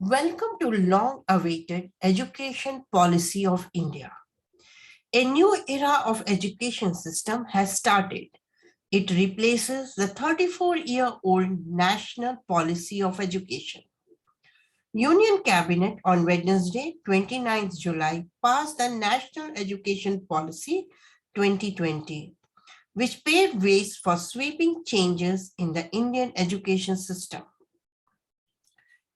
Welcome to long-awaited education policy of India. A new era of education system has started. It replaces the 34-year-old National Policy of Education. Union Cabinet on Wednesday, 29th July, passed the National Education Policy 2020, which paved ways for sweeping changes in the Indian education system.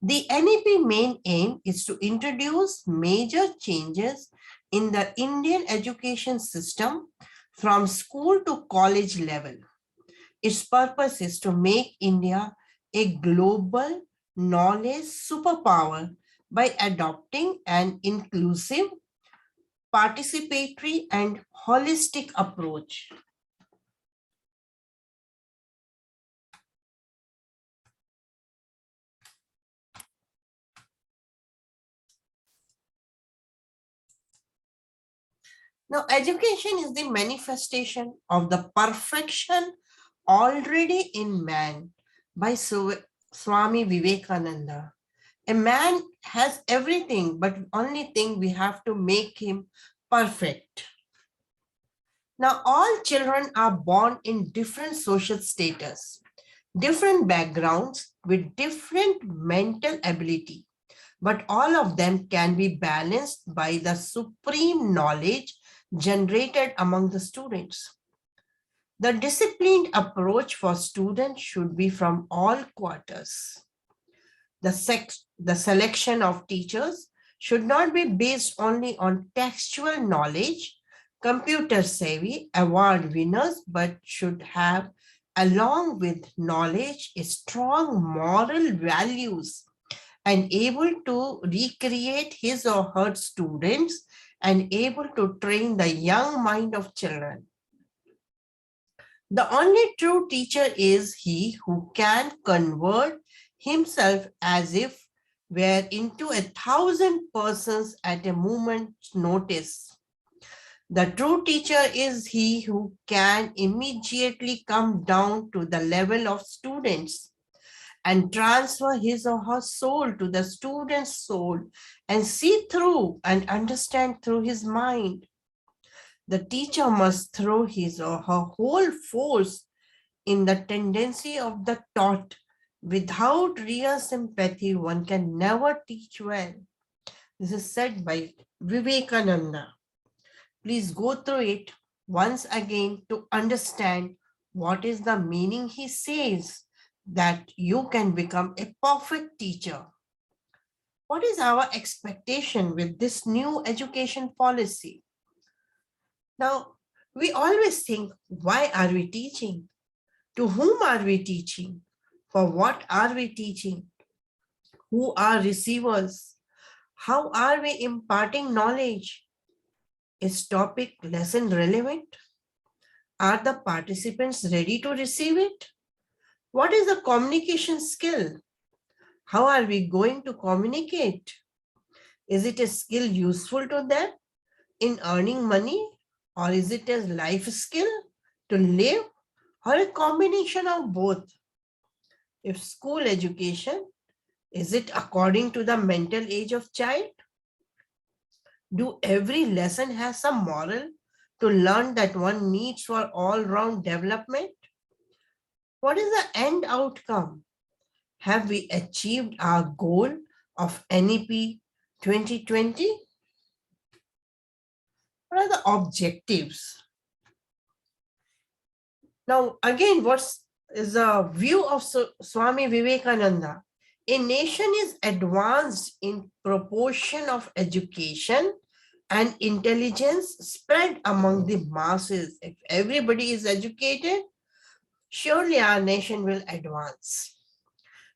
The NEP main aim is to introduce major changes in the Indian education system from school to college level. Its purpose is to make India a global knowledge superpower by adopting an inclusive, participatory, and holistic approach. Now, education is the manifestation of the perfection already in man by Swami Vivekananda. A man has everything, but only thing we have to make him perfect. Now, all children are born in different social status, different backgrounds with different mental ability, but all of them can be balanced by the supreme knowledge generated among the students. The disciplined approach for students should be from all quarters. The selection of teachers should not be based only on textual knowledge, computer savvy award winners, but should have, along with knowledge, a strong moral values and able to recreate his or her students and able to train the young mind of children. The only true teacher is he who can convert himself as if were into 1,000 persons at a moment's notice. The true teacher is he who can immediately come down to the level of students and transfer his or her soul to the student's soul and see through and understand through his mind. The teacher must throw his or her whole force in the tendency of the taught. Without real sympathy, one can never teach well. This is said by Vivekananda. Please go through it once again to understand what is the meaning he says, that you can become a perfect teacher. What is our expectation with this new education policy? Now, we always think, why are we teaching? To whom are we teaching? For what are we teaching? Who are receivers? How are we imparting knowledge? Is topic lesson relevant? Are the participants ready to receive it? What is the communication skill? How are we going to communicate? Is it a skill useful to them in earning money? Or is it a life skill to live? Or a combination of both? If school education, is it according to the mental age of child? Do every lesson have some moral to learn that one needs for all-round development? What is the end outcome? Have we achieved our goal of NEP 2020? What are the objectives? Now, again, what is the view of Swami Vivekananda? A nation is advanced in proportion of education and intelligence spread among the masses. If everybody is educated, surely our nation will advance.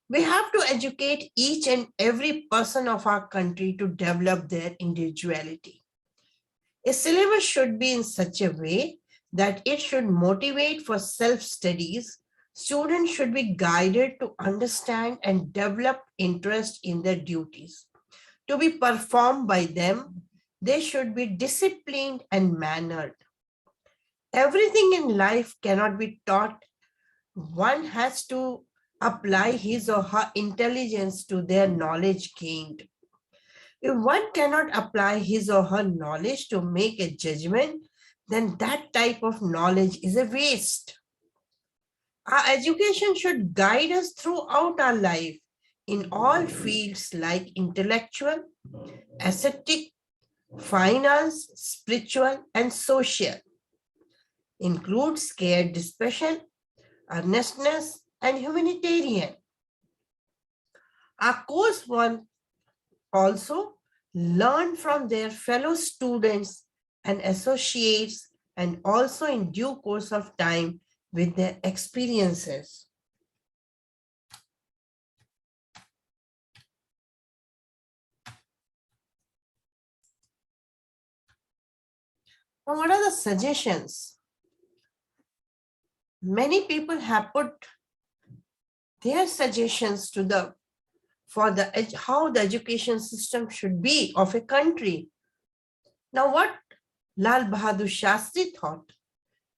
We have to educate each and every person of our country to develop their individuality. A syllabus should be in such a way that it should motivate for self-studies. Students should be guided to understand and develop interest in their duties. To be performed by them, they should be disciplined and mannered. Everything in life cannot be taught. One has to apply his or her intelligence to their knowledge gained. If one cannot apply his or her knowledge to make a judgment, then that type of knowledge is a waste. Our education should guide us throughout our life in all fields like intellectual, aesthetic, finance, spiritual, and social. Includes care, discussion, earnestness, and humanitarian. Our course one also learn from their fellow students and associates, and also in due course of time with their experiences. Now, what are the suggestions? Many people have put their suggestions to the for the how the education system should be of a country. Now, what Lal Bahadur Shastri thought,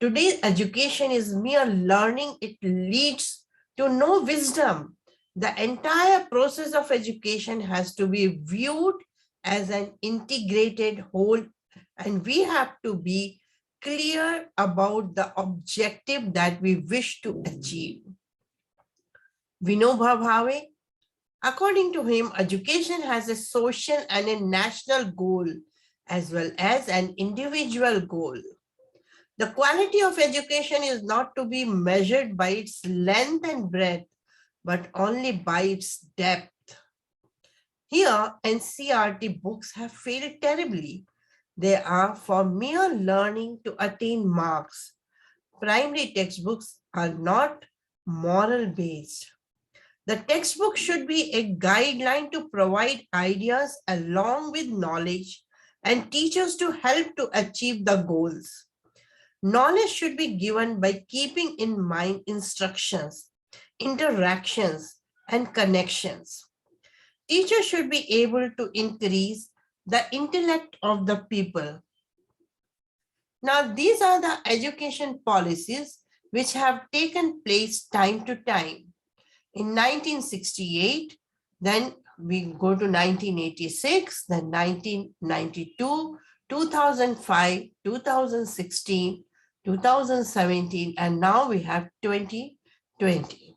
today's education is mere learning, it leads to no wisdom. The entire process of education has to be viewed as an integrated whole, and we have to be clear about the objective that we wish to achieve. Vinoba Bhave, according to him, education has a social and a national goal as well as an individual goal. The quality of education is not to be measured by its length and breadth, but only by its depth. Here, NCERT books have failed terribly. They are for mere learning to attain marks. Primary textbooks are not moral based. The textbook should be a guideline to provide ideas along with knowledge and teachers to help to achieve the goals. Knowledge should be given by keeping in mind instructions, interactions, and connections. Teachers should be able to increase the intellect of the people. Now, these are the education policies which have taken place time to time. In 1968, then we go to 1986, then 1992, 2005, 2016, 2017, and now we have 2020.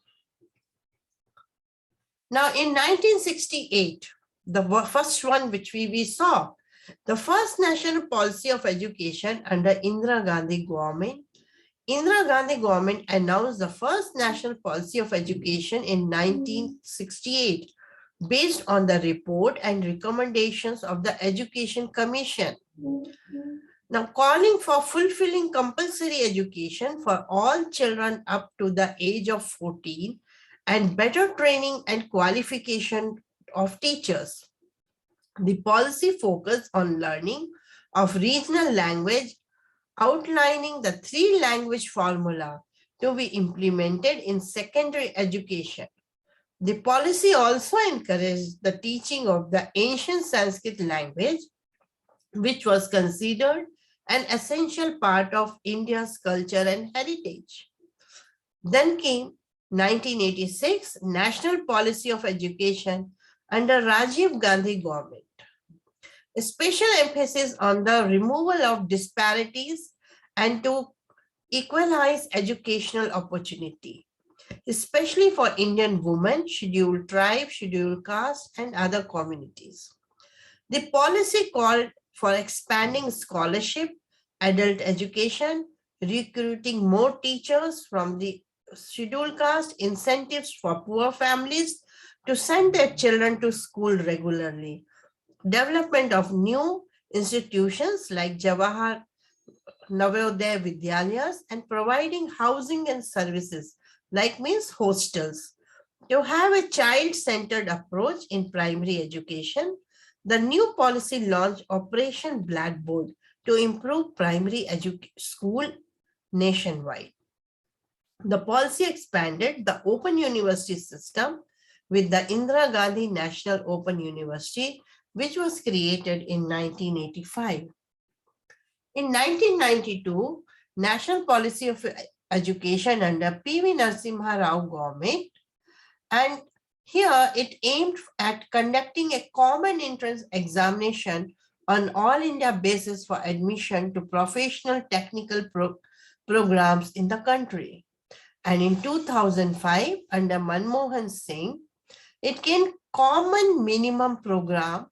Now, in 1968, the first one which we saw, the first national policy of education under Indira Gandhi government. Indira Gandhi government announced the first national policy of education in 1968 based on the report and recommendations of the Education Commission. Now, calling for fulfilling compulsory education for all children up to the age of 14 and better training and qualification of teachers. The policy focused on learning of regional language, outlining the 3-language formula to be implemented in secondary education. The policy also encouraged the teaching of the ancient Sanskrit language, which was considered an essential part of India's culture and heritage. Then came 1986 National Policy of Education under Rajiv Gandhi government. A special emphasis on the removal of disparities and to equalize educational opportunity, especially for Indian women, scheduled tribe, scheduled caste, and other communities. The policy called for expanding scholarship, adult education, recruiting more teachers from the scheduled caste, incentives for poor families to send their children to school regularly, development of new institutions like Jawahar Navodaya Vidyalayas, and providing housing and services like means hostels. To have a child-centered approach in primary education, the new policy launched Operation Blackboard to improve primary school nationwide. The policy expanded the Open University system with the Indira Gandhi National Open University, which was created in 1985. In 1992, National Policy of Education under P.V. Narasimha Rao government And here it aimed at conducting a common entrance examination on all India basis for admission to professional technical programs in the country. And in 2005, under Manmohan Singh, it came common minimum program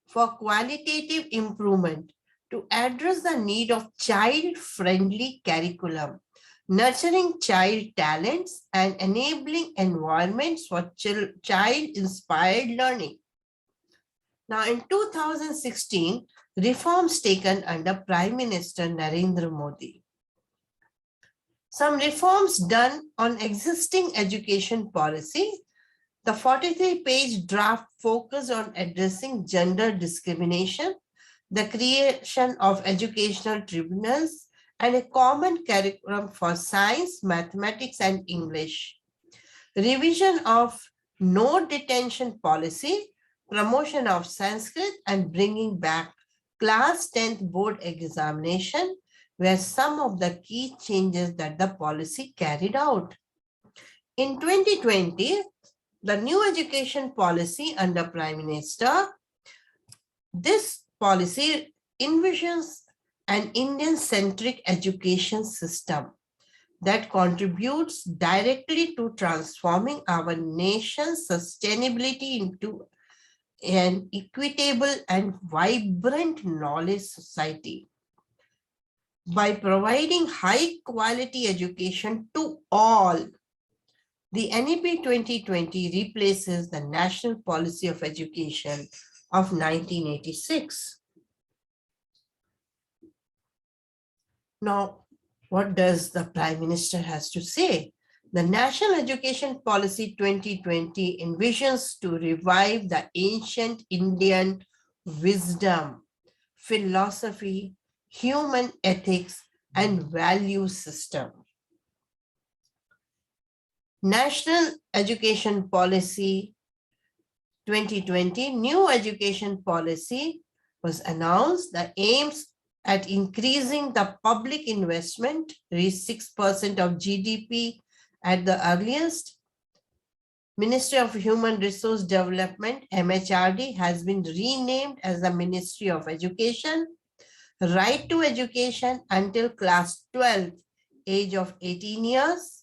for qualitative improvement to address the need of child-friendly curriculum, nurturing child talents and enabling environments for child-inspired learning. Now, in 2016, reforms taken under Prime Minister Narendra Modi. Some reforms done on existing education policy. The 43-page draft focused on addressing gender discrimination, the creation of educational tribunals, and a common curriculum for science, mathematics, and English. Revision of no detention policy, promotion of Sanskrit, and bringing back class 10th board examination were some of the key changes that the policy carried out. In 2020, the new education policy under Prime Minister, this policy envisions an Indian-centric education system that contributes directly to transforming our nation's sustainability into an equitable and vibrant knowledge society. By providing high-quality education to all, the NEP 2020 replaces the National Policy of Education of 1986. Now, what does the Prime Minister has to say? The National Education Policy 2020 envisions to revive the ancient Indian wisdom, philosophy, human ethics, and value system. National Education Policy 2020, new education policy was announced. The aims at increasing the public investment, reach 6% of GDP at the earliest. Ministry of Human Resource Development, MHRD, has been renamed as the Ministry of Education. Right to education until class 12, age of 18 years,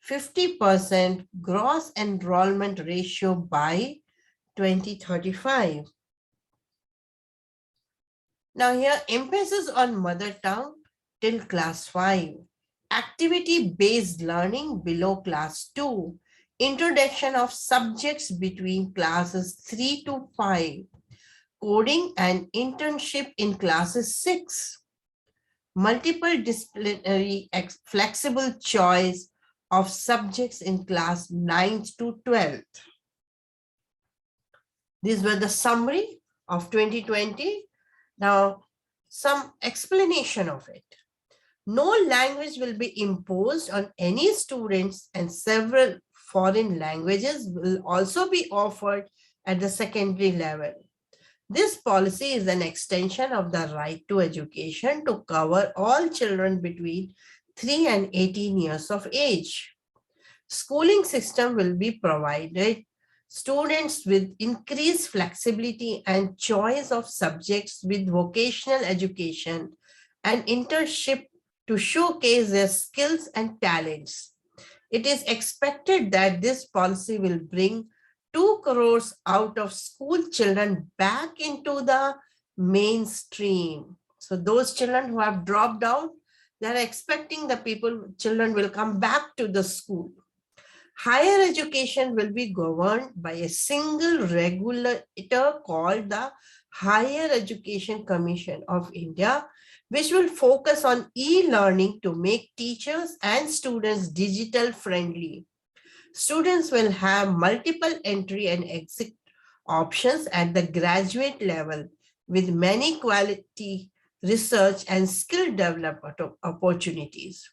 50% gross enrollment ratio by 2035. Now here, emphasis on mother tongue till class 5, activity-based learning below class 2, introduction of subjects between classes 3 to 5, coding and internship in classes 6, multiple disciplinary flexible choice of subjects in class 9th to 12th. These were the summary of 2020. Now, some explanation of it. No language will be imposed on any students, and several foreign languages will also be offered at the secondary level. This policy is an extension of the right to education to cover all children between 3 and 18 years of age. Schooling system will be provided students with increased flexibility and choice of subjects with vocational education and internship to showcase their skills and talents. It is expected that this policy will bring 2 crores out of school children back into the mainstream. So those children who have dropped out, they are expecting the children will come back to the school. Higher education will be governed by a single regulator called the Higher Education Commission of India, which will focus on e-learning to make teachers and students digital friendly. Students will have multiple entry and exit options at the graduate level with many quality research and skill development opportunities.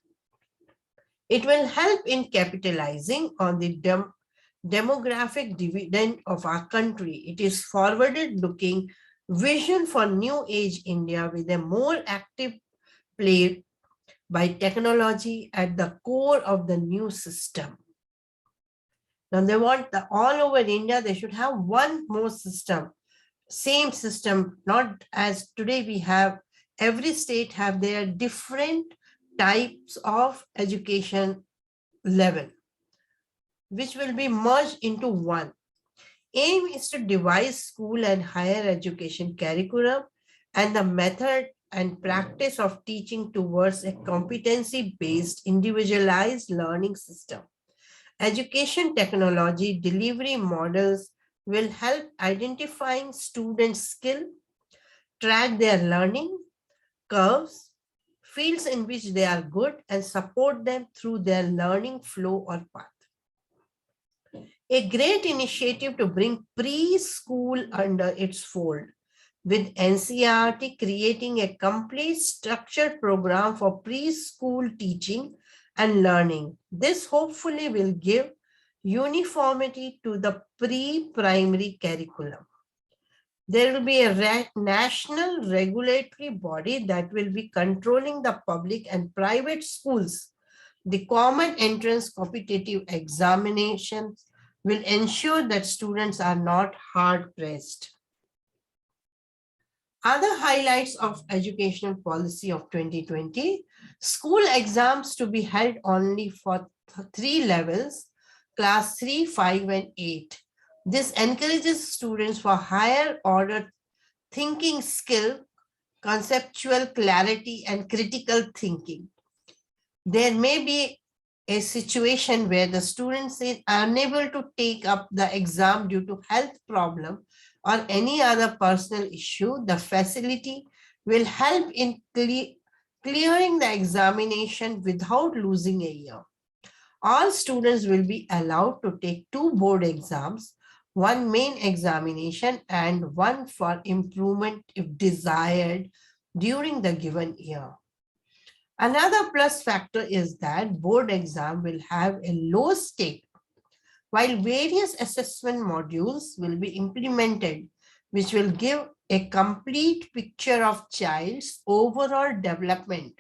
It will help in capitalizing on the demographic dividend of our country. It is forward-looking vision for new age India with a more active play by technology at the core of the new system. Now they want all over India, they should have one more system, same system, not as today we have, every state have their different types of education level, which will be merged into one. Aim is to devise school and higher education curriculum and the method and practice of teaching towards a competency-based individualized learning system. Education technology delivery models will help identifying students' skill, track their learning curves, fields in which they are good, and support them through their learning flow or path. A great initiative to bring preschool under its fold, with NCERT creating a complete structured program for preschool teaching and learning. This hopefully will give uniformity to the pre-primary curriculum. There will be a national regulatory body that will be controlling the public and private schools. The common entrance competitive examinations will ensure that students are not hard-pressed. Other highlights of educational policy of 2020, school exams to be held only for 3 levels, class 3, 5, and 8. This encourages students for higher order thinking skill, conceptual clarity, and critical thinking. There may be a situation where the students is unable to take up the exam due to health problem or any other personal issue. The facility will help in clearing the examination without losing a year. All students will be allowed to take 2 board exams, 1 main examination and 1 for improvement if desired during the given year. Another plus factor is that board exam will have a low stake, while various assessment modules will be implemented, which will give a complete picture of child's overall development,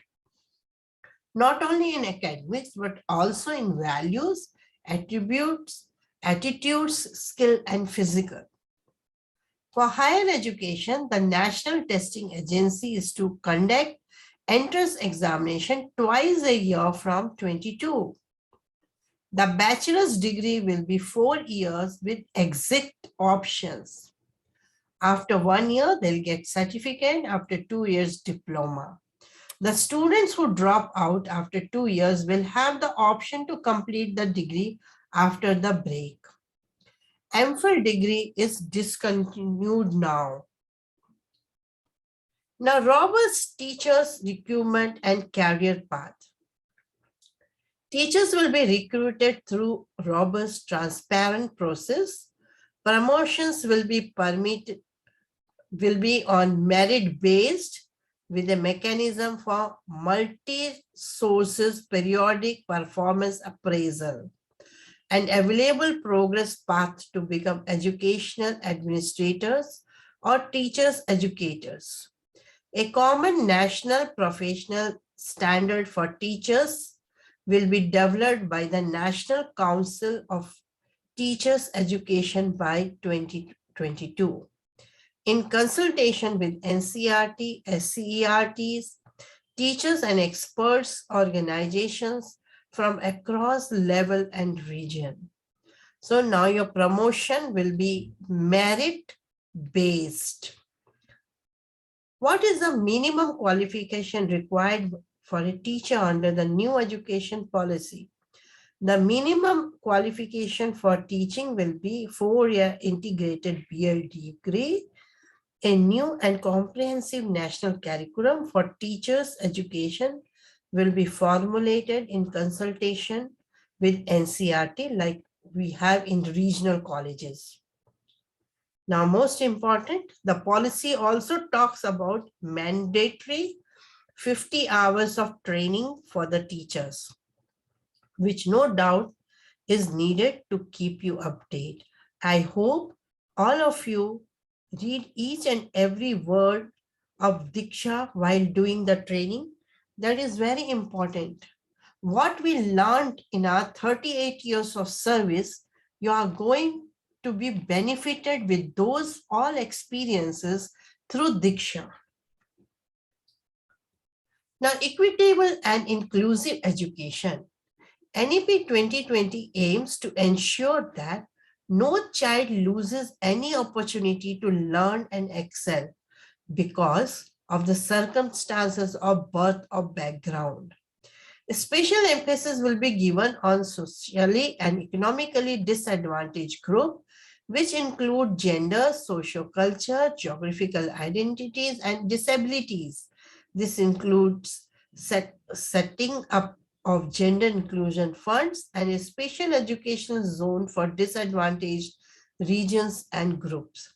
not only in academics, but also in values, attributes, attitudes, skill, and physical. For higher education, the National Testing Agency is to conduct entrance examination twice a year from 22. The bachelor's degree will be 4 years with exit options. After 1 year, they'll get certificate. After 2 years, diploma. The students who drop out after 2 years will have the option to complete the degree after the break. MPhil degree is discontinued now. Now, robust teachers recruitment and career path. Teachers will be recruited through robust, transparent process. Promotions will be on merit based with a mechanism for multi-sources periodic performance appraisal and available progress path to become educational administrators or teachers educators. A common national professional standard for teachers will be developed by the National Council of Teachers Education by 2022. In consultation with NCERT, SCERTs, teachers and experts organizations from across level and region. So now your promotion will be merit-based. What is the minimum qualification required for a teacher under the new education policy? The minimum qualification for teaching will be 4-year integrated BL degree, a new and comprehensive national curriculum for teachers' education will be formulated in consultation with NCERT like we have in regional colleges. Now, most important, the policy also talks about mandatory 50 hours of training for the teachers, which no doubt is needed to keep you updated. I hope all of you read each and every word of Diksha while doing the training. That is very important. What we learned in our 38 years of service You are going to be benefited with those all experiences through Diksha. Now, equitable and inclusive education. NEP 2020 aims to ensure that no child loses any opportunity to learn and excel because of the circumstances of birth or background. A special emphasis will be given on socially and economically disadvantaged groups, which include gender, socioculture, geographical identities, and disabilities. This includes setting up of gender inclusion funds and a special education zone for disadvantaged regions and groups.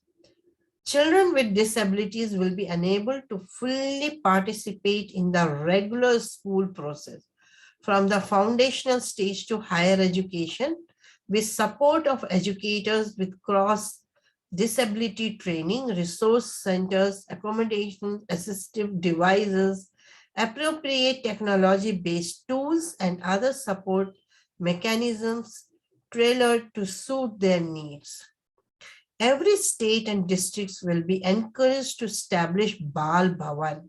Children with disabilities will be unable to fully participate in the regular school process from the foundational stage to higher education with support of educators with cross disability training, resource centers, accommodation, assistive devices, appropriate technology-based tools, and other support mechanisms tailored to suit their needs. Every state and districts will be encouraged to establish Bal Bhavan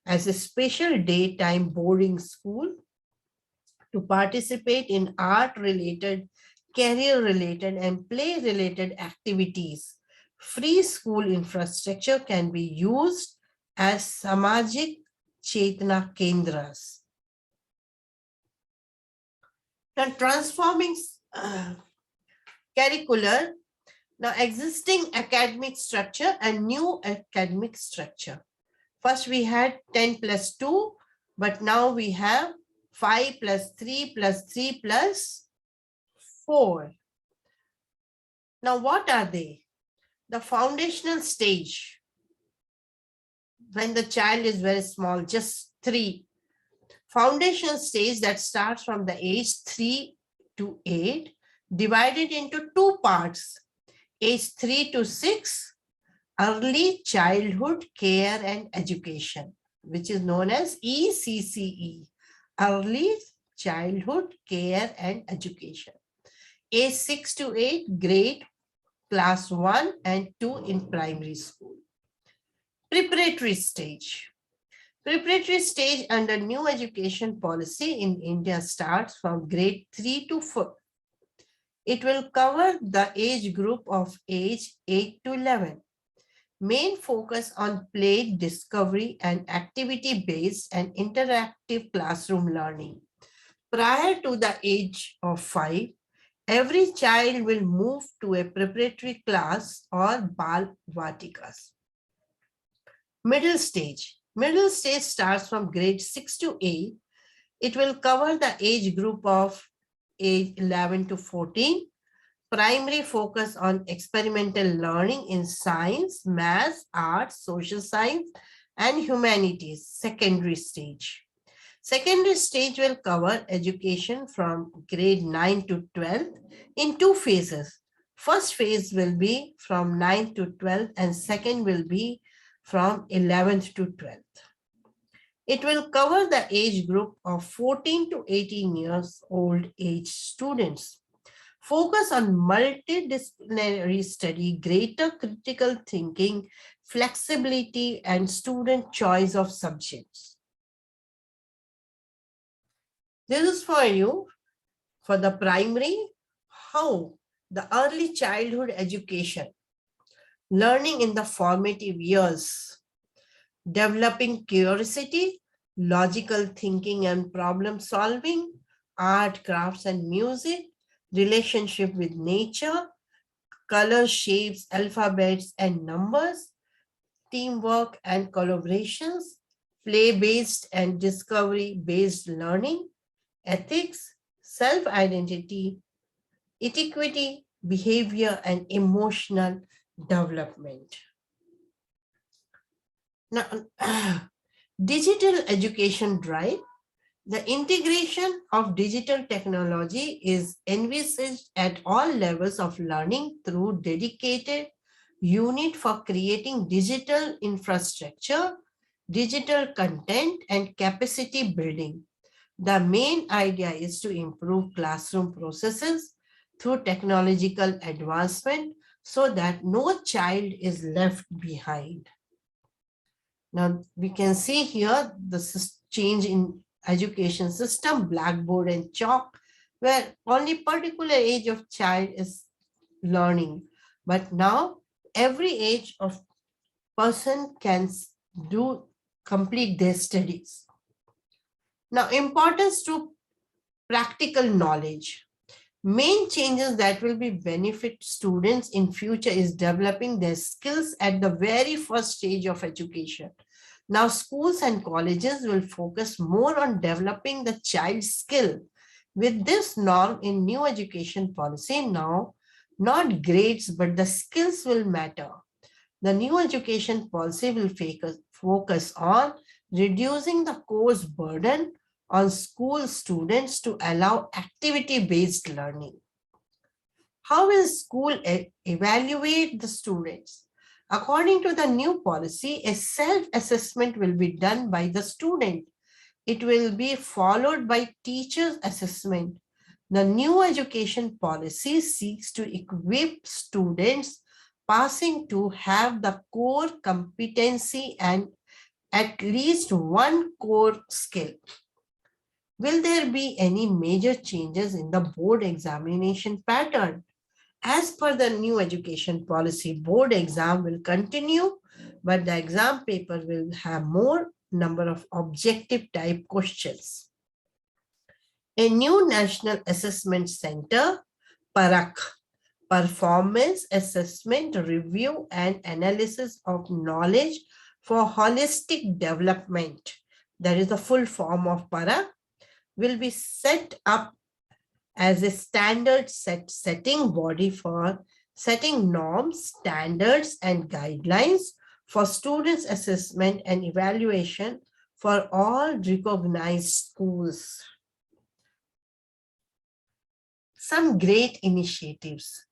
as a special daytime boarding school to participate in art-related, career-related, and play-related activities. Free school infrastructure can be used as Samajik Chetna Kendras. Now, transforming curricular, now existing academic structure and new academic structure. First, we had 10 plus 2, but now we have 5 plus 3 plus 3 plus 4. Now, what are they? The foundational stage, when the child is very small, just 3. Foundational stage that starts from the age 3 to 8, divided into 2 parts. Age 3 to 6, early childhood care and education, which is known as ECCE, early childhood care and education. Age 6 to 8, grade class 1 and 2 in primary school. Preparatory stage. Preparatory stage under new education policy in India starts from grade 3 to 4. It will cover the age group of age 8 to 11. Main focus on play, discovery, and activity-based and interactive classroom learning. Prior to the age of 5, every child will move to a preparatory class or Bal Vatikas. Middle stage. Middle stage starts from grade 6 to 8. It will cover the age group of age 11 to 14. Primary focus on experimental learning in science, math, arts, social science, and humanities. Secondary stage. Secondary stage will cover education from grade 9 to 12 in 2 phases. First phase will be from 9 to 12 and second will be from 11th to 12th. It will cover the age group of 14 to 18 years old age students. Focus on multidisciplinary study, greater critical thinking, flexibility, and student choice of subjects. This is for you, for the primary, how the early childhood education, learning in the formative years, developing curiosity, logical thinking and problem solving, art, crafts, and music, relationship with nature, color, shapes, alphabets, and numbers, teamwork and collaborations, play-based and discovery-based learning, ethics, self-identity, equity, behavior, and emotional development. Now, digital education drive. The integration of digital technology is envisaged at all levels of learning through dedicated unit for creating digital infrastructure, digital content, and capacity building. The main idea is to improve classroom processes, through technological advancement so that no child is left behind. Now we can see here the change in education system, blackboard and chalk, where only particular age of child is learning. But now every age of person can do complete their studies. Now importance to practical knowledge. Main changes that will be benefit students in future is developing their skills at the very first stage of education. Now schools and colleges will focus more on developing the child's skill. With this norm in new education policy now, not grades but the skills will matter. The new education policy will focus on reducing the course burden on school students to allow activity-based learning. How will school evaluate the students? According to the new policy, a self-assessment will be done by the student. It will be followed by teachers' assessment. The new education policy seeks to equip students passing to have the core competency and at least one core skill. Will there be any major changes in the board examination pattern? As per the new education policy, board exam will continue, but the exam paper will have more number of objective type questions. A new National Assessment Center, PARAK, Performance Assessment Review and Analysis of Knowledge for Holistic Development, that is the full form of PARAK, will be set up as a standard setting body for setting norms, standards, and guidelines for students' assessment and evaluation for all recognized schools. Some great initiatives.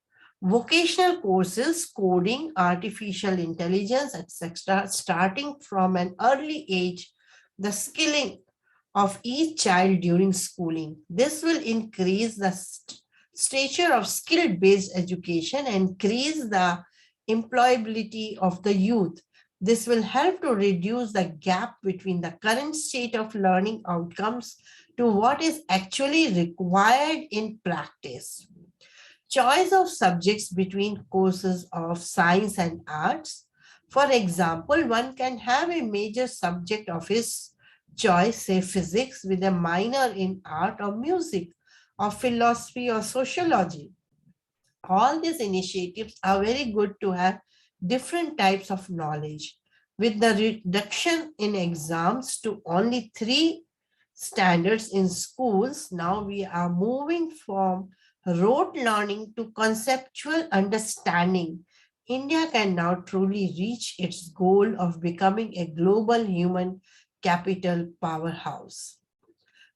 Vocational courses, coding, artificial intelligence, etc., starting from an early age, the skilling of each child during schooling. This will increase the stature of skill-based education and increase the employability of the youth. This will help to reduce the gap between the current state of learning outcomes to what is actually required in practice. Choice of subjects between courses of science and arts. For example, one can have a major subject of his choice, say physics, with a minor in art or music, or philosophy or sociology. All these initiatives are very good to have different types of knowledge. With the reduction in exams to only 3 standards in schools, now we are moving from rote learning to conceptual understanding. India can now truly reach its goal of becoming a global human capital powerhouse.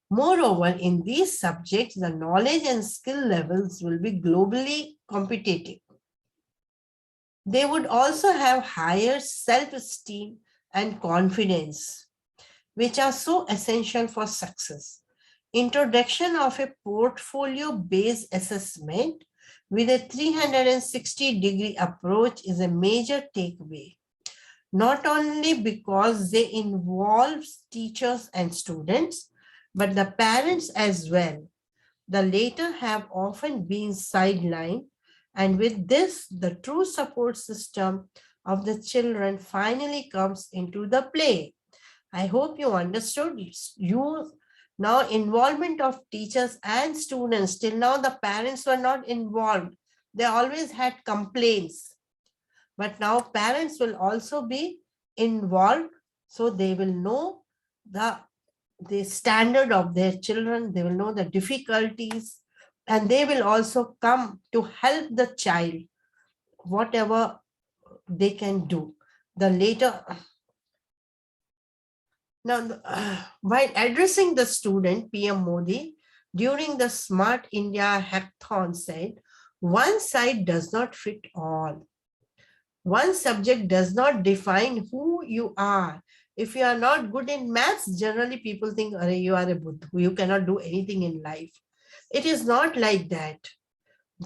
Moreover, in these subjects, the knowledge and skill levels will be globally competitive. They would also have higher self-esteem and confidence, which are so essential for success. Introduction of a portfolio-based assessment with a 360-degree approach is a major takeaway, not only because they involve teachers and students, but the parents as well. The latter have often been sidelined, and with this, the true support system of the children finally comes into the play. I hope you understood. Now, involvement of teachers and students, till now the parents were not involved. They always had complaints. But now parents will also be involved, so they will know the standard of their children, they will know the difficulties, and they will also come to help the child, whatever they can do. The later, now, while addressing the student, PM Modi, during the Smart India Hackathon said, one side does not fit all. One subject does not define who you are. If you are not good in maths, generally people think, you are a buddha, you cannot do anything in life. It is not like that.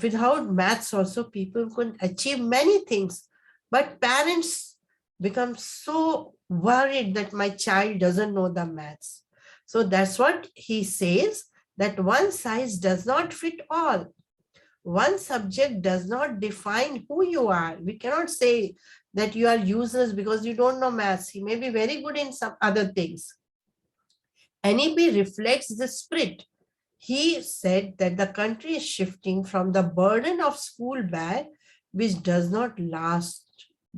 Without maths also people could achieve many things, but parents become so worried that my child doesn't know the maths. So that's what he says, that one size does not fit all. One subject does not define who you are. We cannot say that you are useless because you don't know maths. He may be very good in some other things. NEP reflects the spirit. He said that the country is shifting from the burden of school bag, which does not last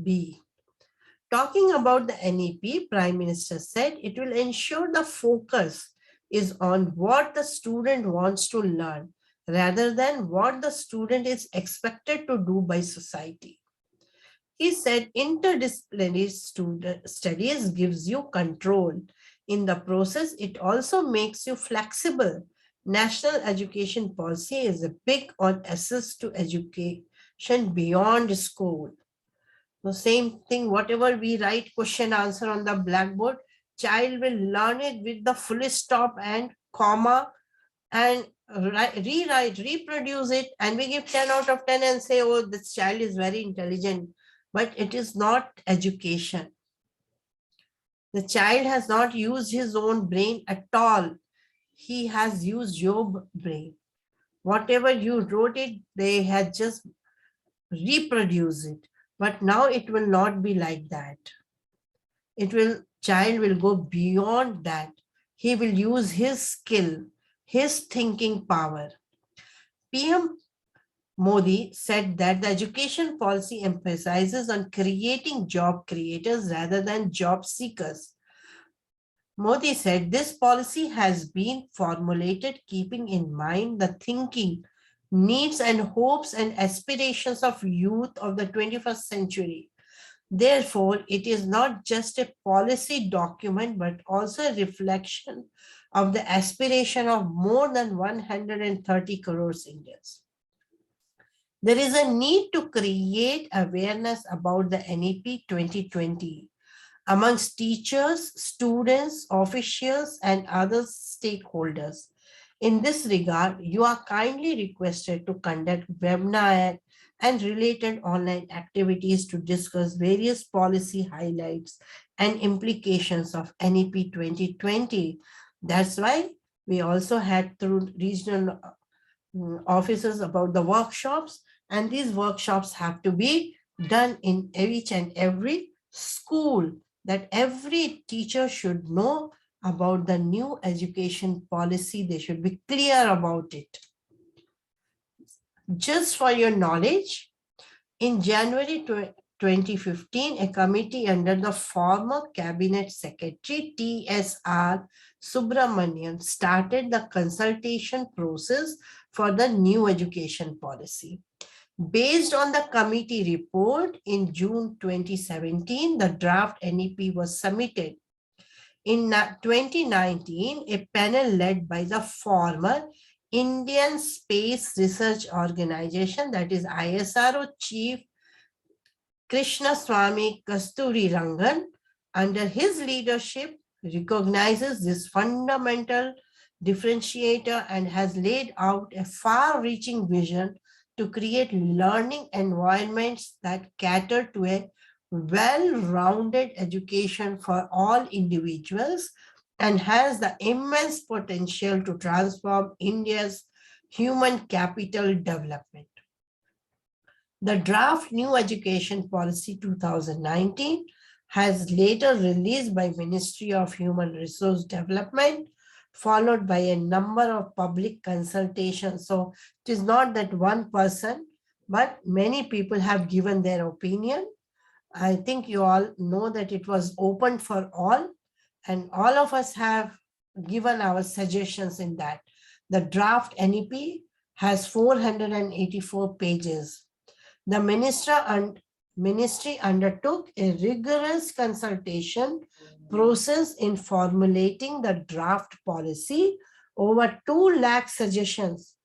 be. Talking about the NEP, Prime Minister said it will ensure the focus is on what the student wants to learn rather than what the student is expected to do by society. He said interdisciplinary studies gives you control. In the process, it also makes you flexible. National education policy is a big on access to education beyond school. The same thing, whatever we write question answer on the blackboard, child will learn it with the full stop and comma and rewrite, reproduce it, and we give 10 out of 10 and say, oh, this child is very intelligent. But it is not education. The child has not used his own brain at all. He has used your brain. Whatever you wrote it, they had just reproduced it. But now it will not be like that. Child will go beyond that. He will use his skill, his thinking power. PM Modi said that the education policy emphasizes on creating job creators rather than job seekers. Modi said this policy has been formulated keeping in mind the thinking, needs and hopes and aspirations of youth of the 21st century. Therefore, it is not just a policy document, but also a reflection of the aspiration of more than 130 crores Indians. There is a need to create awareness about the NEP 2020 amongst teachers, students, officials, and other stakeholders. In this regard, you are kindly requested to conduct webinar and related online activities to discuss various policy highlights and implications of NEP 2020. That's why we also had through regional offices about the workshops, and these workshops have to be done in each and every school, that every teacher should know about the new education policy. They should be clear about it. Just for your knowledge, in January 2015, a committee under the former Cabinet Secretary TSR Subramanian started the consultation process for the new education policy. Based on the committee report, in June 2017, the draft NEP was submitted. In 2019, a panel led by the former Indian Space Research Organization, that is ISRO Chief Krishnaswamy Kasturi Rangan, under his leadership, recognizes this fundamental differentiator and has laid out a far-reaching vision to create learning environments that cater to a well-rounded education for all individuals and has the immense potential to transform India's human capital development. The draft New Education Policy 2019 has later released by Ministry of Human Resource Development, followed by a number of public consultations. So it is not that one person, but many people have given their opinion. I think you all know that it was open for all, and all of us have given our suggestions in that. The draft NEP has 484 pages. The ministry undertook a rigorous consultation process in formulating the draft policy. Over 2 lakh suggestions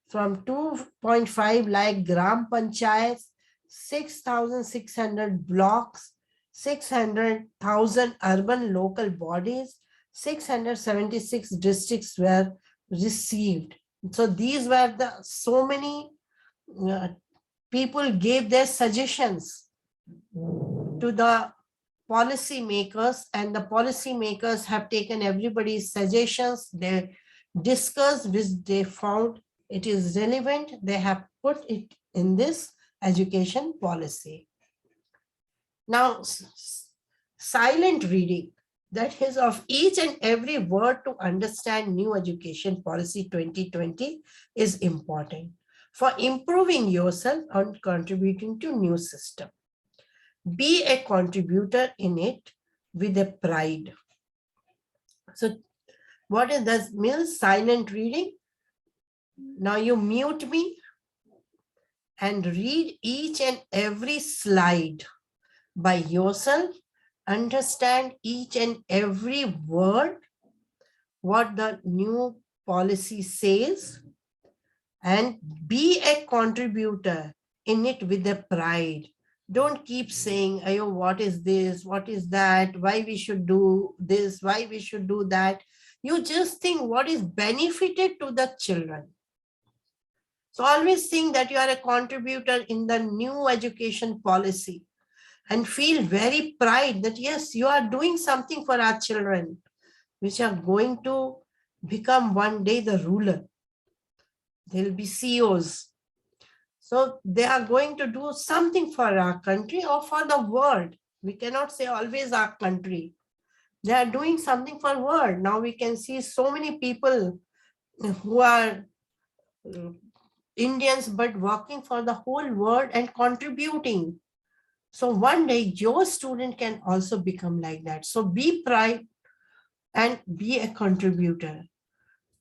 from 2.5 lakh gram panchayats, 6,600 blocks, 600,000 urban local bodies, 676 districts were received. So these were the so many people gave their suggestions to the policy makers, and the policy makers have taken everybody's suggestions. They discussed, which they found it is relevant. They have put it in this education policy. Now, silent reading, that is of each and every word to understand new education policy 2020 is important for improving yourself and contributing to new system. Be a contributor in it with a pride. So what is this means? Silent reading. Now you mute me and read each and every slide by yourself. Understand each and every word, what the new policy says, and be a contributor in it with a pride. Don't keep saying, "Ayo, what is this? What is that? Why we should do this? Why we should do that?" You just think what is benefited to the children. So always think that you are a contributor in the new education policy and feel very pride that yes, you are doing something for our children, which are going to become one day the ruler. They'll be CEOs. So they are going to do something for our country or for the world. We cannot say always our country. They are doing something for world. Now we can see so many people who are Indians, but working for the whole world and contributing. So one day your student can also become like that. So be proud and be a contributor.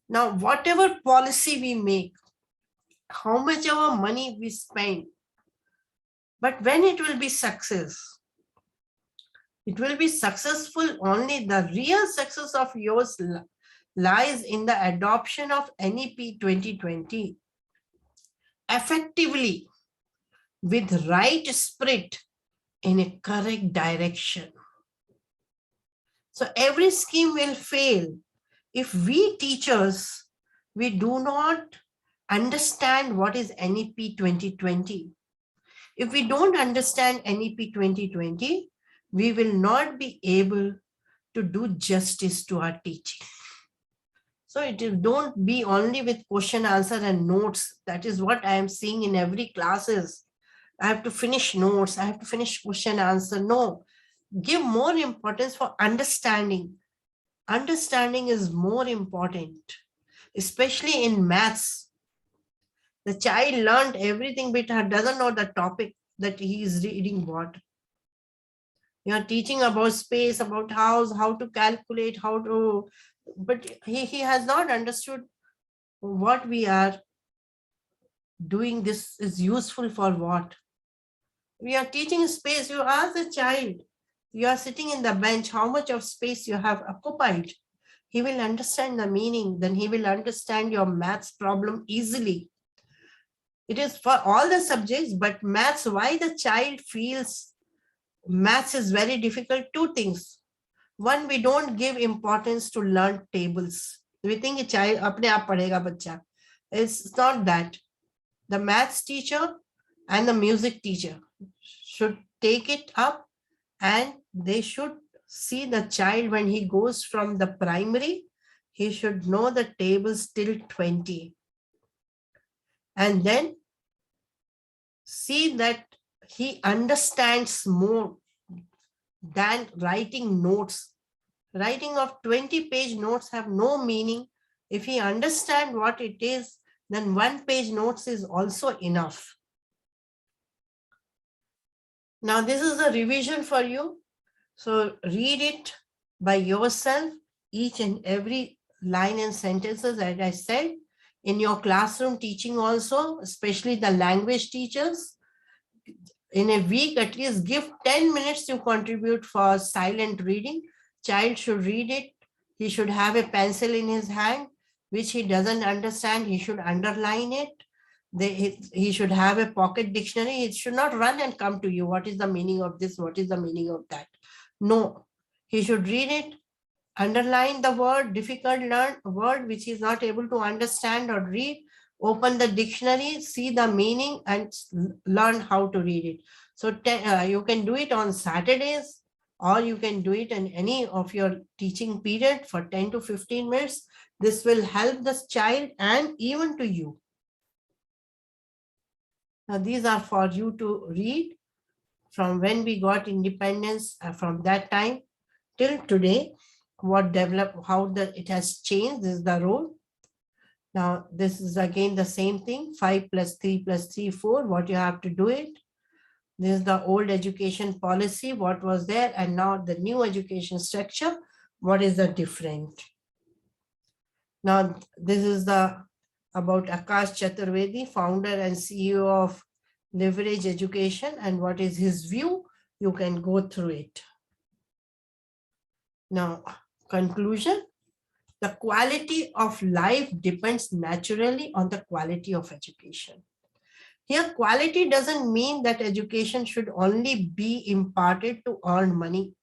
Now, whatever policy we make, how much our money we spend, but when it will be success, it will be successful only. The real success of yours lies in the adoption of NEP 2020 effectively with right spirit in a correct direction. So every scheme will fail if we teachers, we do not understand what is NEP 2020. If we don't understand NEP 2020, we will not be able to do justice to our teaching. So it will don't be only with question, answer and notes. That is what I am seeing in every classes. I have to finish notes. I have to finish question, answer. No, give more importance for understanding. Understanding is more important, especially in maths. The child learned everything, but doesn't know the topic that he is reading what. You are teaching about space, about house, how to calculate, how to, but he has not understood what we are doing. This is useful for what. We are teaching space. You ask the child, you are sitting in the bench, how much of space you have occupied. He will understand the meaning. Then he will understand your maths problem easily. It is for all the subjects, but maths, why the child feels maths is very difficult? Two things. One, we don't give importance to learn tables. We think a child apne aap padhega bachcha. It's not that. The maths teacher and the music teacher should take it up, and they should see the child when he goes from the primary, he should know the tables till 20. And then see that he understands more than writing notes. Writing of 20-page notes have no meaning. If he understands what it is, then 1-page notes is also enough. Now this is a revision for you. So read it by yourself, each and every line and sentences, as I said, in your classroom teaching also, especially the language teachers. In a week, at least give 10 minutes to contribute for silent reading. Child should read it. He should have a pencil in his hand, which he doesn't understand. He should underline it. He should have a pocket dictionary. It should not run and come to you. What is the meaning of this? What is the meaning of that? No, he should read it, underline the word, difficult word which he is not able to understand or read. Open the dictionary, see the meaning, and learn how to read it. So you can do it on Saturdays, or you can do it in any of your teaching period for 10 to 15 minutes. This will help the child and even to you. Now, these are for you to read from when we got independence, from that time till today, what developed, how it has changed. This is the role. Now, this is again the same thing, 5 plus 3 plus 3, 4, what you have to do it. This is the old education policy, what was there, and now the new education structure, what is the different. Now, this is the about Akash Chaturvedi, founder and CEO of Leverage Education, and what is his view. You can go through it. Now, conclusion. The quality of life depends naturally on the quality of education. Here, quality doesn't mean that education should only be imparted to earn money.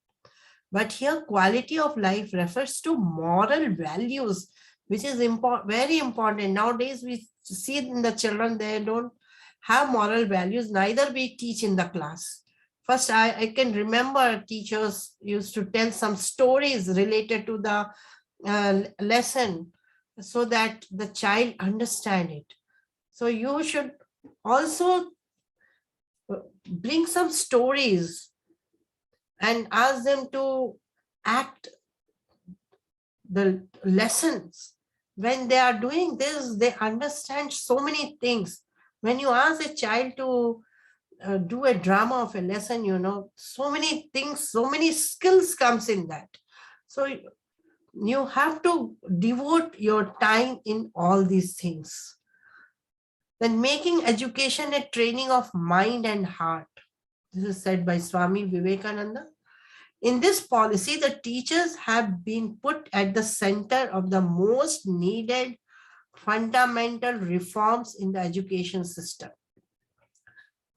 But here, quality of life refers to moral values, which is very important. Nowadays, we see in the children, they don't have moral values, neither we teach in the class. First, I can remember teachers used to tell some stories related to the lesson so that the child understand it. So you should also bring some stories and ask them to act the lessons. When they are doing this, they understand so many things. When you ask a child to do a drama of a lesson, so many things, so many skills comes in that. So you have to devote your time in all these things. Then making education a training of mind and heart. This is said by Swami Vivekananda. In this policy, the teachers have been put at the center of the most needed fundamental reforms in the education system,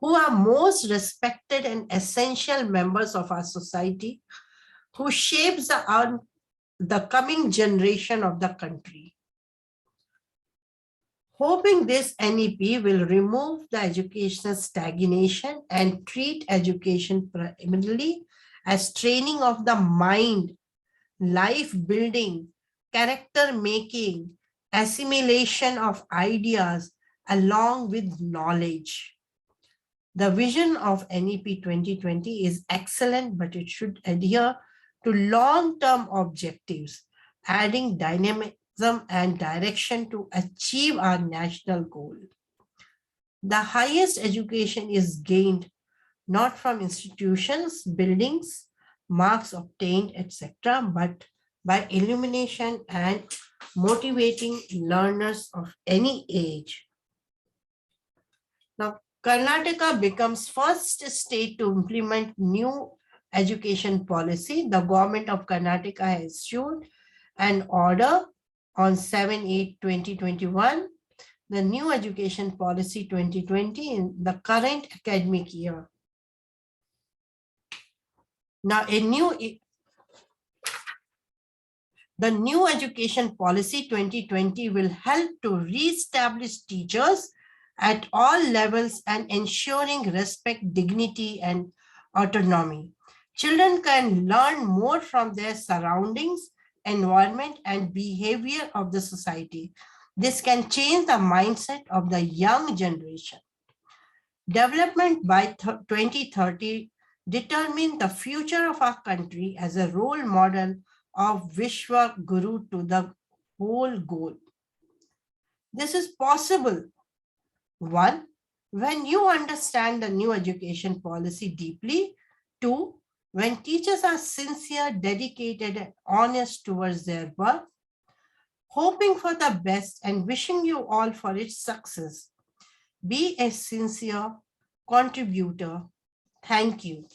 who are most respected and essential members of our society, who shapes the coming generation of the country. Hoping this NEP will remove the educational stagnation and treat education primarily as training of the mind, life building, character making, assimilation of ideas along with knowledge. The vision of NEP 2020 is excellent, but it should adhere to long-term objectives, adding dynamism and direction to achieve our national goal. The highest education is gained not from institutions, buildings, marks obtained, etc., but by illumination and motivating learners of any age. Now, Karnataka becomes first state to implement new education policy. The government of Karnataka has issued an order on 7/8/2021, the new education policy 2020 in the current academic year. Now, the new education policy 2020 will help to re-establish teachers at all levels and ensuring respect, dignity, and autonomy. Children can learn more from their surroundings, environment, and behavior of the society. This can change the mindset of the young generation. Development by 2030 determine the future of our country as a role model of Vishwa Guru to the whole goal. This is possible. One, when you understand the new education policy deeply. Two, when teachers are sincere, dedicated, and honest towards their work. Hoping for the best and wishing you all for its success. Be a sincere contributor. Thank you.